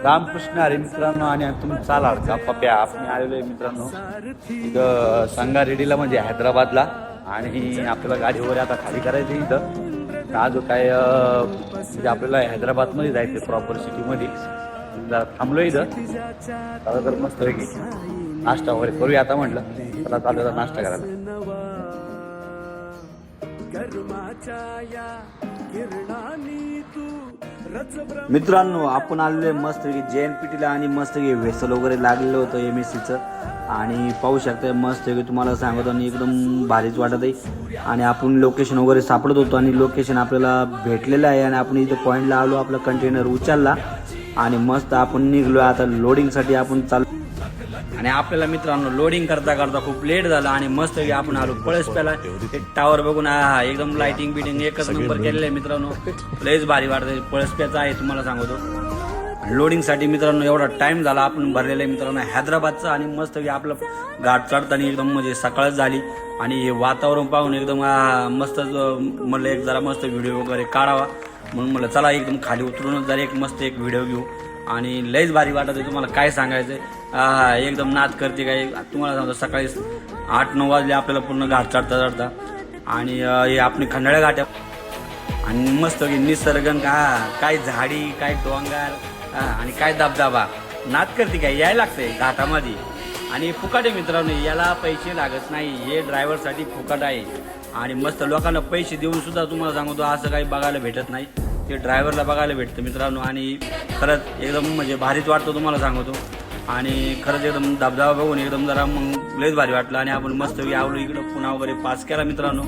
रामकृष्ण हरी मित्रांनो आणि तुमचा लाडका पप्या आपण आलेलो आहे मित्रांनो इथं संगारेड्डीला म्हणजे हैदराबादला आणि आपल्याला गाडी वगैरे आता खाली करायची इथं आज काय म्हणजे आपल्याला हैदराबादमध्ये जायचं प्रॉपर सिटीमध्ये जरा थांबलो इथं आता तर मस्त आहे की नाश्ता वगैरे करूया आता म्हटलं चला चालू नाश्ता करायला मित्रांनो आपण आलेलो मस्त की JNPTला आणि मस्त की वेसल वगैरे लागलेलं होतं MSCचं आणि पाहू शकता मस्त की तुम्हाला सांगतो आणि एकदम भारीच वाटत आहे आणि आपण लोकेशन वगैरे सापडत होतो आणि लोकेशन आपल्याला भेटलेलं आहे आणि आपण इथं पॉईंटला आलो आपला कंटेनर उचलला आणि मस्त आपण निघलो आता लोडिंगसाठी आपण चालू आणि आपल्याला मित्रांनो लोडिंग करता करता खूप लेट झाला आणि मस्त आपण आलो पळसप्याला टावर बघून एकदम लाइटिंग बिटिंग एकच नंबर केलेलं आहे मित्रांनो लयच भारी वाटतं पळसप्याचा आहे तुम्हाला सांगतो लोडिंगसाठी मित्रांनो एवढा टाइम झाला आपण भरलेला आहे मित्रांनो हैदराबादचा आणि मस्त आपलं घाट चढताना एकदम म्हणजे सकाळच झाली आणि हे वातावरण पाहून एकदम मस्त म्हणलं एक जरा मस्त व्हिडिओ वगैरे काढावा म्हणून म्हणलं चला एकदम खाली उतरूनच जरा एक मस्त एक व्हिडिओ घेऊ आणि लयच भारी वाटत आहे तुम्हाला काय सांगायचं एकदम नाद करते काय तुम्हाला सांगतो सकाळी 8-9 वाजले आपल्याला पूर्ण घाट चढता चढता आणि हे आपली खंडाळ्या घाट आणि मस्त निसर्ग काय झाडी काय डोंगर आणि काय धबधबा नाद करते काय यायला लागतंय घाटामध्ये आणि फुकट आहे मित्रांनो याला पैसे लागत नाही हे ड्रायव्हरसाठी फुकट आहे आणि मस्त लोकांना पैसे देऊन सुद्धा तुम्हाला सांगतो असं काही बघायला भेटत नाही ते ड्रायव्हरला बघायला भेटतं मित्रांनो आणि खरंच एकदम म्हणजे भारीच वाटतं तुम्हाला सांगतो आणि खरंच एकदम धबधबा बघून एकदम जरा मग लयच भारी वाटलं आणि आपण मस्त आवलो इकडं पुन्हा वगैरे पास केला मित्रांनो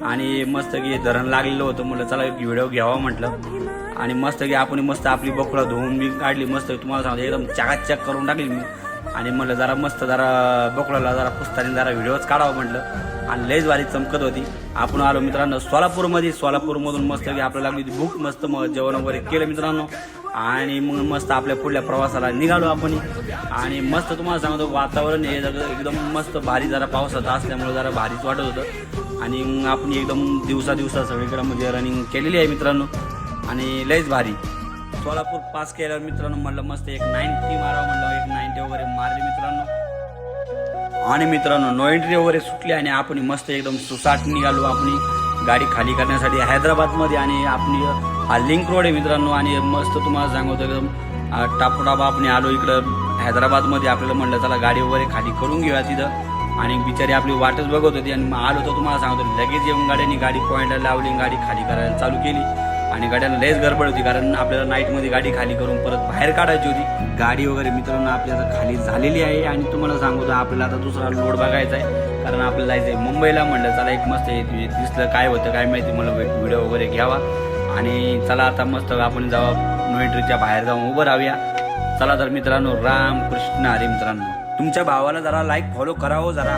आणि मस्त धरण लागलेलं होतं म्हटलं चला एक व्हिडिओ घ्यावा म्हटलं आणि मस्त आपण मस्त आपली बकुळा धुवून मी काढली मस्त तुम्हाला सांगतो एकदम चकाचक करून टाकली मी आणि म्हटलं जरा मस्त जरा बकुळाला जरा पुस्ताने जरा व्हिडिओच काढावं म्हटलं आणि लयच भारी चमकत होती आपण आलो मित्रांनो सोलापूरमधून मस्त आपल्याला लागली भूक मस्त जेवण वगैरे केलं मित्रांनो आणि मग मस्त आपल्या पुढल्या प्रवासाला निघालो आपण आणि मस्त तुम्हाला सांगतो वातावरण हे एकदम मस्त भारी जरा पावसाचं असल्यामुळे जरा भारीच वाटत होतं आणि मग आपण एकदम दिवसा सगळीकडे म्हणजे रनिंग केलेली आहे मित्रांनो आणि लयच भारी सोलापूर पास केल्यावर मित्रांनो म्हणलं मस्त एक 90 मारावं म्हणलं एक 90 वगैरे मारले मित्रांनो आणि मित्रांनो 90 वगैरे सुटले आणि आपण मस्त एकदम सुसाट निघालो आपण गाडी खाली करण्यासाठी हैदराबादमध्ये आणि आपली हा लिंक रोड आहे मित्रांनो आणि मस्त तुम्हाला सांगतो एकदम टापोटाप आपण आलो इकडं हैदराबादमध्ये आपल्याला म्हणलं चला गाडी वगैरे खाली करून घेऊया तिथं आणि बिचारी आपली वाटच बघत होती आणि आलो तर तुम्हाला सांगतो लगेच येऊन गाड्यांनी गाडी पॉईंटला लावली गाडी खाली करायला चालू केली आणि गाड्यांना लयच गडबड होती कारण आपल्याला नाईटमध्ये गाडी खाली करून परत बाहेर काढायची होती गाडी वगैरे मित्रांनो आपली आता खाली झालेली आहे आणि तुम्हाला सांगतो आपल्याला आता दुसरा लोड बघायचा आहे कारण आपल्याला जायचं आहे मुंबईला म्हणलं चला एक मस्त दिसलं काय होतं काय माहिती मला व्हिडिओ वगैरे घ्यावा आणि चला आता मस्त आपण जावा नोएंट्रीच्या बाहेर जाऊन उभं राहूया चला तर मित्रांनो रामकृष्ण हरी मित्रांनो तुमच्या भावाला जरा लाईक फॉलो करावं जरा